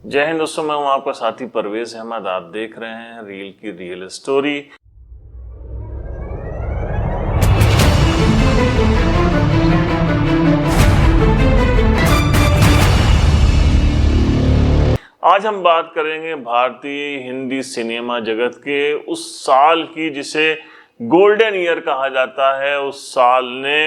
जय हिंद दोस्तों, मैं हूं आपका साथी परवेज अहमद। आप देख रहे हैं रील की रियल स्टोरी। आज हम बात करेंगे भारतीय हिंदी सिनेमा जगत के उस साल की जिसे गोल्डन ईयर कहा जाता है। उस साल ने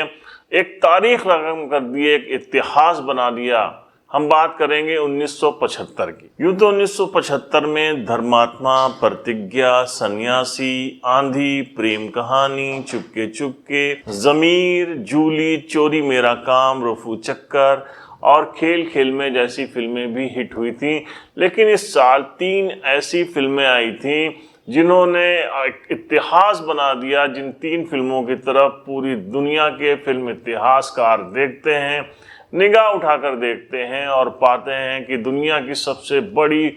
एक तारीख रकम कर दी, एक इतिहास बना दिया। हम बात करेंगे 1975 की। यूं तो 1975 में धर्मात्मा, प्रतिज्ञा, सन्यासी, आंधी, प्रेम कहानी, चुपके चुपके, जमीर, जूली, चोरी मेरा काम, रफू चक्कर और खेल खेल में जैसी फिल्में भी हिट हुई थी। लेकिन इस साल 3 ऐसी फिल्में आई थीं जिन्होंने इतिहास बना दिया, जिन 3 फिल्मों की तरफ पूरी दुनिया के फिल्म इतिहासकार देखते हैं, निगाह उठाकर देखते हैं और पाते हैं कि दुनिया की सबसे बड़ी,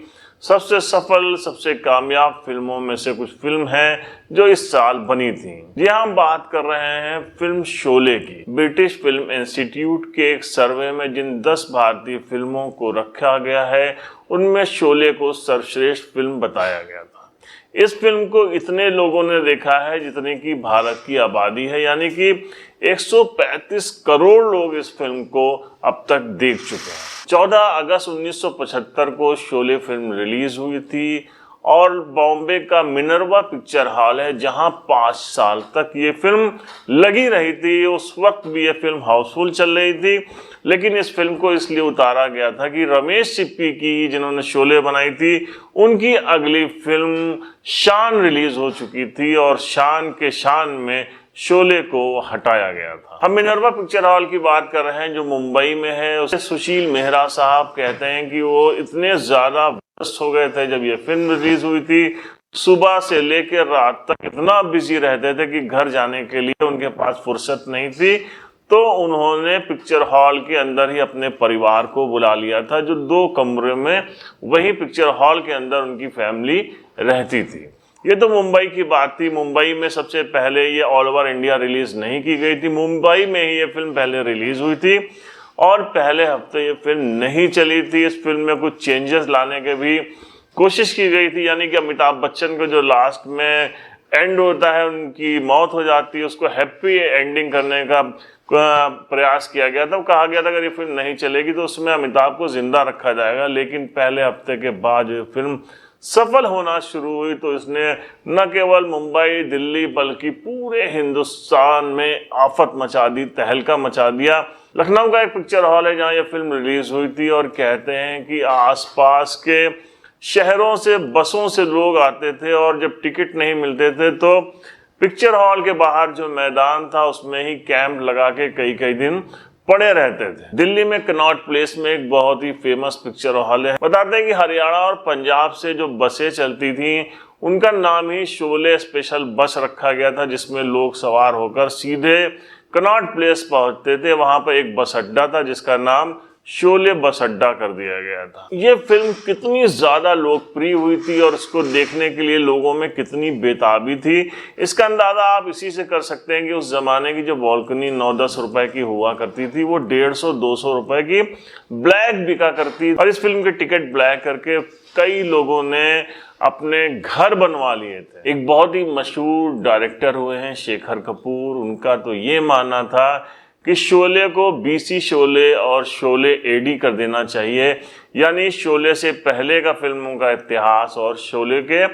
सबसे सफल, सबसे कामयाब फिल्मों में से कुछ फिल्म है जो इस साल बनी थी। जी हाँ, हम बात कर रहे हैं फिल्म शोले की। ब्रिटिश फिल्म इंस्टीट्यूट के एक सर्वे में जिन 10 भारतीय फिल्मों को रखा गया है, उनमें शोले को सर्वश्रेष्ठ फिल्म बताया गया था। इस फिल्म को इतने लोगों ने देखा है जितने की भारत की आबादी है, यानी कि 135 करोड़ लोग इस फिल्म को अब तक देख चुके हैं। 14 अगस्त 1975 को शोले फिल्म रिलीज हुई थी और बॉम्बे का मिनर्वा पिक्चर हॉल है जहां 5 साल तक ये फिल्म लगी रही थी। उस वक्त भी ये फिल्म हाउसफुल चल रही थी। लेकिन इस फिल्म को इसलिए उतारा गया था कि रमेश सिप्पी की, जिन्होंने शोले बनाई थी, उनकी अगली फिल्म शान रिलीज हो चुकी थी और शान के शान में शोले को हटाया गया था। हम मिनर्वा पिक्चर हॉल की बात कर रहे हैं जो मुंबई में है। उसे सुशील मेहरा साहब कहते हैं कि वो इतने ज्यादा व्यस्त हो गए थे जब ये फिल्म रिलीज हुई थी, सुबह से लेकर रात तक इतना बिजी रहते थे कि घर जाने के लिए उनके पास फुर्सत नहीं थी। तो उन्होंने पिक्चर हॉल के अंदर ही अपने परिवार को बुला लिया था, जो 2 कमरे में वही पिक्चर हॉल के अंदर उनकी फैमिली रहती थी। ये तो मुंबई की बात थी। मुंबई में सबसे पहले ये ऑल ओवर इंडिया रिलीज नहीं की गई थी, मुंबई में ही ये फिल्म पहले रिलीज हुई थी और पहले हफ्ते ये फिल्म नहीं चली थी। इस फिल्म में कुछ चेंजेस लाने की भी कोशिश की गई थी, यानी कि अमिताभ बच्चन को जो लास्ट में एंड होता है, उनकी मौत हो जाती है, उसको हैप्पी एंडिंग करने का प्रयास किया गया था। कहा गया था अगर ये फिल्म नहीं चलेगी तो उसमें अमिताभ को जिंदा रखा जाएगा। लेकिन पहले हफ्ते के बाद ये फिल्म सफल होना शुरू हुई तो इसने न केवल मुंबई, दिल्ली, बल्कि पूरे हिंदुस्तान में आफत मचा दी, तहलका मचा दिया। लखनऊ का एक पिक्चर हॉल है जहां यह फिल्म रिलीज हुई थी और कहते हैं कि आसपास के शहरों से, बसों से लोग आते थे और जब टिकट नहीं मिलते थे तो पिक्चर हॉल के बाहर जो मैदान था उसमें ही कैंप लगा के कई दिन पड़े रहते थे। दिल्ली में कनॉट प्लेस में एक बहुत ही फेमस पिक्चर हॉल है। बताते हैं कि हरियाणा और पंजाब से जो बसें चलती थी उनका नाम ही शोले स्पेशल बस रखा गया था, जिसमें लोग सवार होकर सीधे कनॉट प्लेस पहुंचते थे। वहां पर एक बस अड्डा था जिसका नाम शोले बस अड्डा कर दिया गया था। ये फिल्म कितनी ज्यादा लोकप्रिय हुई थी और इसको देखने के लिए लोगों में कितनी बेताबी थी, इसका अंदाजा आप इसी से कर सकते हैं कि उस जमाने की जो बालकनी 9-10 रुपए की हुआ करती थी, वो 150-200 रुपए की ब्लैक बिका करती। और इस फिल्म के टिकट ब्लैक करके कई लोगों ने अपने घर बनवा लिए थे। एक बहुत ही मशहूर डायरेक्टर हुए हैं शेखर कपूर। उनका तो ये मानना था कि शोले को बीसी शोले और शोले एडी कर देना चाहिए, यानी शोले से पहले का फिल्मों का इतिहास और शोले के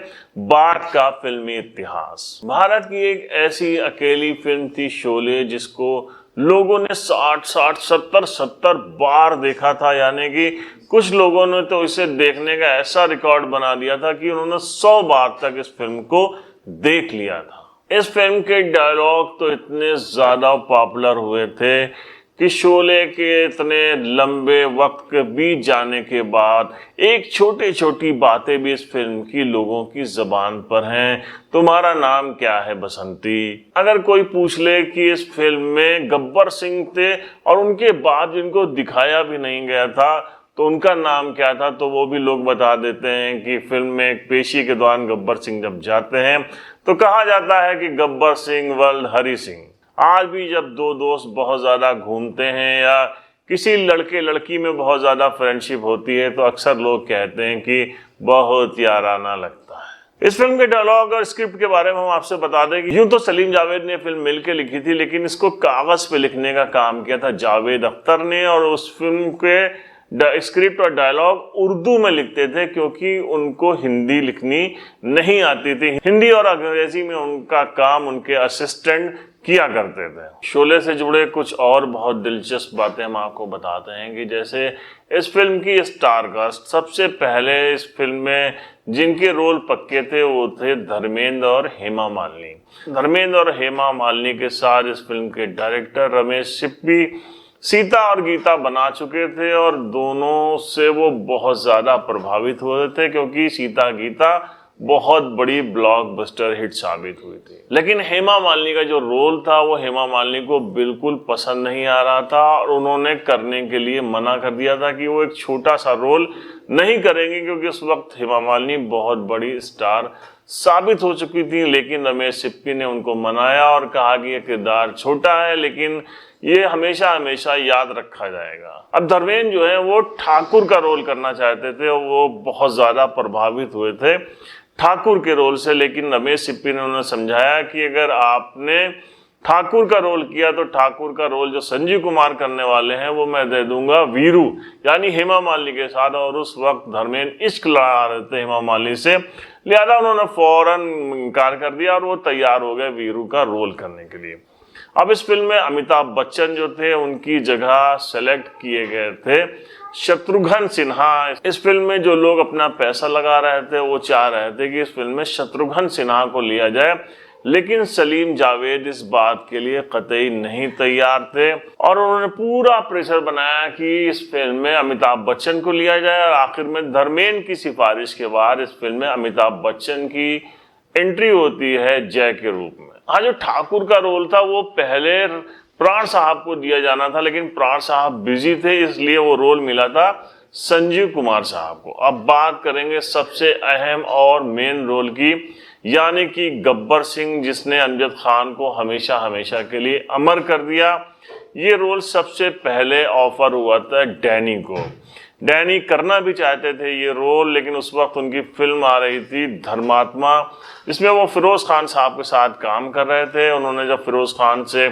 बाद का फिल्मी इतिहास। भारत की एक ऐसी अकेली फिल्म थी शोले जिसको लोगों ने 60, 70 बार देखा था, यानी कि कुछ लोगों ने तो इसे देखने का ऐसा रिकॉर्ड बना दिया था कि उन्होंने 100 बार तक इस फिल्म को देख लिया था। इस फिल्म के डायलॉग तो इतने ज्यादा पॉपुलर हुए थे कि शोले के इतने लंबे वक्त बीत जाने के बाद एक छोटी बातें भी इस फिल्म की लोगों की जबान पर हैं। तुम्हारा नाम क्या है बसंती? अगर कोई पूछ ले कि इस फिल्म में गब्बर सिंह थे और उनके बाद जिनको दिखाया भी नहीं गया था तो उनका नाम क्या था, तो वो भी लोग बता देते हैं कि फिल्म में एक पेशी के दौरान गब्बर सिंह जब जाते हैं तो कहा जाता है कि गब्बर सिंह वर्ल्ड हरि सिंह। आज भी जब 2 दोस्त बहुत ज्यादा घूमते हैं या किसी लड़के लड़की में बहुत ज़्यादा फ्रेंडशिप होती है तो अक्सर लोग कहते हैं कि बहुत याराना लगता है। इस फिल्म के डायलॉग और स्क्रिप्ट के बारे में हम आपसे बता दें कि यूं तो सलीम जावेद ने फिल्म मिलकर लिखी थी, लेकिन इसको कागज़ पे लिखने का काम किया था जावेद अख्तर ने, और उस फिल्म के स्क्रिप्ट और डायलॉग उर्दू में लिखते थे क्योंकि उनको हिंदी लिखनी नहीं आती थी। हिंदी और अंग्रेजी में उनका काम उनके असिस्टेंट किया करते थे। शोले से जुड़े कुछ और बहुत दिलचस्प बातें हम आपको बताते हैं कि जैसे इस फिल्म की स्टार कास्ट, सबसे पहले इस फिल्म में जिनके रोल पक्के थे वो थे धर्मेंद्र और हेमा मालिनी। धर्मेंद्र और हेमा मालिनी के साथ इस फिल्म के डायरेक्टर रमेश सिप्पी सीता और गीता बना चुके थे और दोनों से वो बहुत ज़्यादा प्रभावित हुए थे क्योंकि सीता गीता बहुत बड़ी ब्लॉकबस्टर हिट साबित हुई थी। लेकिन हेमा मालिनी का जो रोल था वो हेमा मालिनी को बिल्कुल पसंद नहीं आ रहा था और उन्होंने करने के लिए मना कर दिया था कि वो एक छोटा सा रोल नहीं करेंगे क्योंकि उस वक्त हेमा मालिनी बहुत बड़ी स्टार साबित हो चुकी थी। लेकिन रमेश सिप्पी ने उनको मनाया और कहा कि ये किरदार छोटा है लेकिन ये हमेशा हमेशा याद रखा जाएगा। अब धर्मेंद्र जो है वो ठाकुर का रोल करना चाहते थे और वो बहुत ज़्यादा प्रभावित हुए थे ठाकुर के रोल से, लेकिन रमेश सिप्पी ने उन्हें समझाया कि अगर आपने ठाकुर का रोल किया तो ठाकुर का रोल जो संजीव कुमार करने वाले हैं वो मैं दे दूंगा वीरू यानी हेमा मालिनी के साथ। और उस वक्त धर्मेंद्र इश्क लड़ा रहे थे हेमा मालिनी से, लिहाजा उन्होंने फौरन इनकार कर दिया और वो तैयार हो गए वीरू का रोल करने के लिए। अब इस फिल्म में अमिताभ बच्चन जो थे उनकी जगह सेलेक्ट किए गए थे शत्रुघ्न सिन्हा। इस फिल्म में जो लोग अपना पैसा लगा रहे थे वो चाह रहे थे कि इस फिल्म में शत्रुघ्न सिन्हा को लिया जाए, लेकिन सलीम जावेद इस बात के लिए कतई नहीं तैयार थे और उन्होंने पूरा प्रेशर बनाया कि इस फिल्म में अमिताभ बच्चन को लिया जाए। और आखिर में धर्मेंद्र की सिफारिश के बाद इस फिल्म में अमिताभ बच्चन की एंट्री होती है जय के रूप में। हाँ, जो ठाकुर का रोल था वो पहले प्राण साहब को दिया जाना था, लेकिन प्राण साहब बिजी थे इसलिए वो रोल मिला था संजीव कुमार साहब को। अब बात करेंगे सबसे अहम और मेन रोल की, यानी कि गब्बर सिंह, जिसने अमजद खान को हमेशा हमेशा के लिए अमर कर दिया। ये रोल सबसे पहले ऑफर हुआ था डैनी को। डैनी करना भी चाहते थे ये रोल, लेकिन उस वक्त उनकी फिल्म आ रही थी धर्मात्मा, जिसमें वो फिरोज खान साहब के साथ काम कर रहे थे। उन्होंने जब फिरोज खान से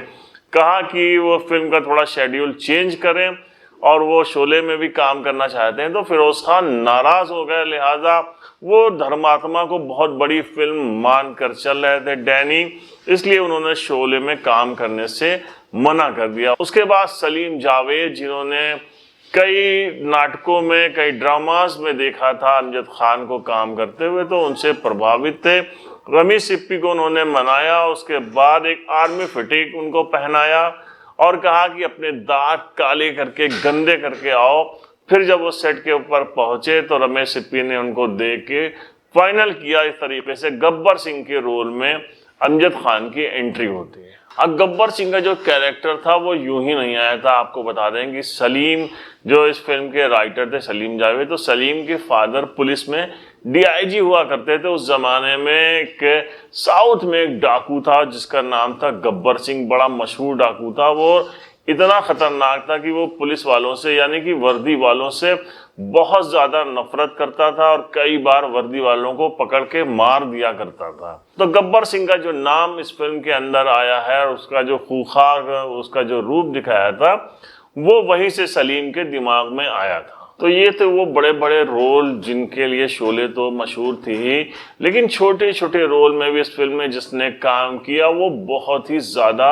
कहा कि वो फिल्म का थोड़ा शेड्यूल चेंज करें और वो शोले में भी काम करना चाहते हैं, तो फिरोज खान नाराज हो गए। लिहाजा वो धर्मात्मा को बहुत बड़ी फिल्म मानकर चल रहे थे डैनी, इसलिए उन्होंने शोले में काम करने से मना कर दिया। उसके बाद सलीम जावेद, जिन्होंने कई नाटकों में कई ड्रामास में देखा था अमजद खान को काम करते हुए, तो उनसे प्रभावित थे। रमेश सिप्पी को उन्होंने मनाया, उसके बाद एक आर्मी फिटिंग उनको पहनाया और कहा कि अपने दांत काले करके गंदे करके आओ। फिर जब वो सेट के ऊपर पहुंचे तो रमेश सिप्पी ने उनको देख के फाइनल किया। इस तरीके से गब्बर सिंह के रोल में अमजद खान की एंट्री होती है। अब गब्बर सिंह का जो कैरेक्टर था वो यूं ही नहीं आया था। आपको बता दें कि सलीम जो इस फिल्म के राइटर थे सलीम जावेद, तो सलीम के फादर पुलिस में डीआईजी हुआ करते थे। उस जमाने में एक साउथ में एक डाकू था जिसका नाम था गब्बर सिंह, बड़ा मशहूर डाकू था। वो इतना खतरनाक था कि वो पुलिस वालों से यानी कि वर्दी वालों से बहुत ज्यादा नफरत करता था और कई बार वर्दी वालों को पकड़ के मार दिया करता था। तो गब्बर सिंह का जो नाम इस फिल्म के अंदर आया है और उसका जो खूंखार उसका जो रूप दिखाया था वो वहीं से सलीम के दिमाग में आया था। तो ये थे वो बड़े बड़े रोल जिनके लिए शोले तो मशहूर थी ही, लेकिन छोटे छोटे रोल में भी इस फिल्म में जिसने काम किया वो बहुत ही ज़्यादा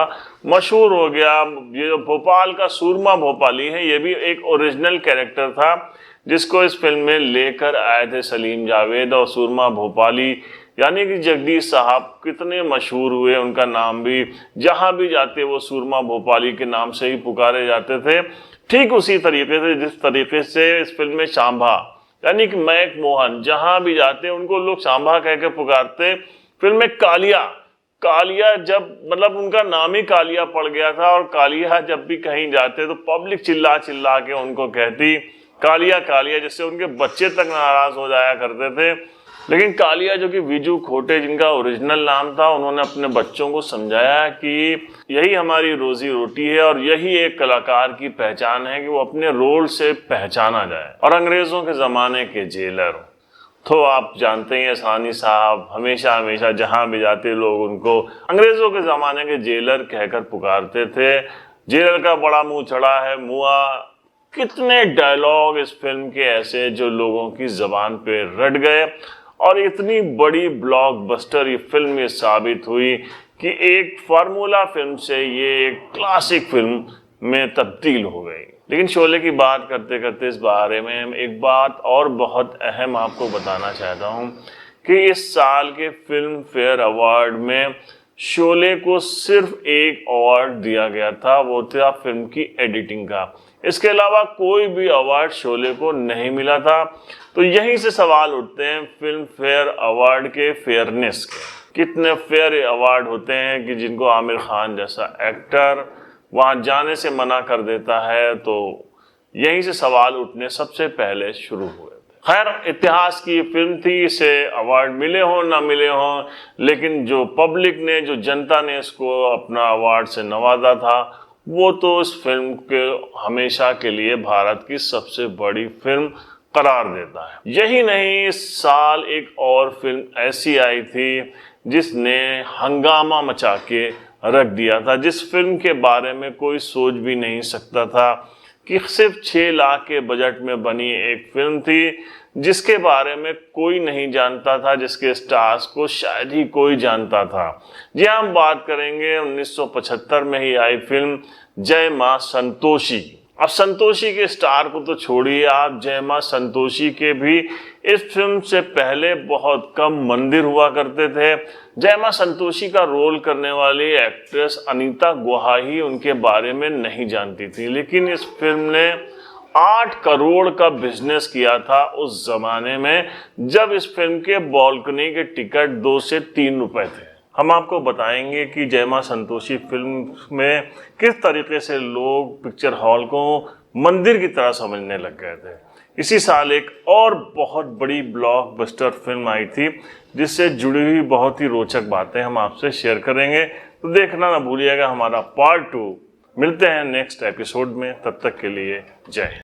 मशहूर हो गया। ये जो भोपाल का सूरमा भोपाली है, ये भी एक ओरिजिनल कैरेक्टर था जिसको इस फिल्म में लेकर आए थे सलीम जावेद। और सूरमा भोपाली यानी कि जगदीश साहब कितने मशहूर हुए, उनका नाम भी जहाँ भी जाते वो सूरमा भोपाली के नाम से ही पुकारे जाते थे। ठीक उसी तरीके से जिस तरीके से इस फिल्म में शांभा यानी कि मैक मोहन जहां भी जाते उनको लोग शांभा कह के पुकारते। फिल्म में कालिया जब मतलब उनका नाम ही कालिया पड़ गया था और कालिया जब भी कहीं जाते तो पब्लिक चिल्ला चिल्ला के उनको कहती कालिया कालिया, जिससे उनके बच्चे तक नाराज हो जाया करते थे। लेकिन कालिया, जो कि विजू खोटे जिनका ओरिजिनल नाम था, उन्होंने अपने बच्चों को समझाया कि यही हमारी रोजी रोटी है और यही एक कलाकार की पहचान है कि वो अपने रोल से पहचाना जाए। और अंग्रेजों के ज़माने के जेलर, तो आप जानते हैं सानी साहब हमेशा हमेशा जहां भी जाते लोग उनको अंग्रेजों के ज़माने के जेलर कहकर पुकारते थे। जेलर का बड़ा मुंह चढ़ा है मुआ। कितने डायलॉग इस फिल्म के ऐसे जो लोगों की जबान पे रट गए, और इतनी बड़ी ब्लॉकबस्टर ये फिल्म ये साबित हुई कि एक फार्मूला फिल्म से ये एक क्लासिक फिल्म में तब्दील हो गई। लेकिन शोले की बात करते करते इस बारे में एक बात और बहुत अहम आपको बताना चाहता हूँ कि इस साल के फिल्म फेयर अवार्ड में शोले को सिर्फ एक अवार्ड दिया गया था, वो था फिल्म की एडिटिंग का। इसके अलावा कोई भी अवार्ड शोले को नहीं मिला था। तो यहीं से सवाल उठते हैं फिल्म फेयर अवार्ड के फेयरनेस के। कितने फेयर अवार्ड होते हैं कि जिनको आमिर खान जैसा एक्टर वहां जाने से मना कर देता है। तो यहीं से सवाल उठने सबसे पहले शुरू हुए थे। खैर, इतिहास की फिल्म थी, इसे अवार्ड मिले हो ना मिले हो, लेकिन जो पब्लिक ने, जो जनता ने इसको अपना अवार्ड से नवाजा था, वो तो इस फिल्म के हमेशा के लिए भारत की सबसे बड़ी फिल्म करार देता है। यही नहीं, इस साल एक और फिल्म ऐसी आई थी जिसने हंगामा मचा के रख दिया था, जिस फिल्म के बारे में कोई सोच भी नहीं सकता था कि सिर्फ 6 लाख के बजट में बनी एक फिल्म थी, जिसके बारे में कोई नहीं जानता था, जिसके स्टार्स को शायद ही कोई जानता था। जी, हम बात करेंगे 1975 में ही आई फिल्म जय मां संतोषी। अब संतोषी के स्टार को तो छोड़िए आप, जय मां संतोषी के भी इस फिल्म से पहले बहुत कम मंदिर हुआ करते थे। जय मां संतोषी का रोल करने वाली एक्ट्रेस अनीता गुहा ही उनके बारे में नहीं जानती थी, लेकिन इस फिल्म ने 8 करोड़ का बिजनेस किया था उस जमाने में, जब इस फिल्म के बालकनी के टिकट 2 से 3 रुपए थे। हम आपको बताएंगे कि जय मां संतोषी फिल्म में किस तरीके से लोग पिक्चर हॉल को मंदिर की तरह समझने लग गए थे। इसी साल एक और बहुत बड़ी ब्लॉकबस्टर फिल्म आई थी, जिससे जुड़ी हुई बहुत ही रोचक बातें हम आपसे शेयर करेंगे। तो देखना ना भूलिएगा हमारा पार्ट 2। मिलते हैं नेक्स्ट एपिसोड में, तब तक के लिए जय हिंद।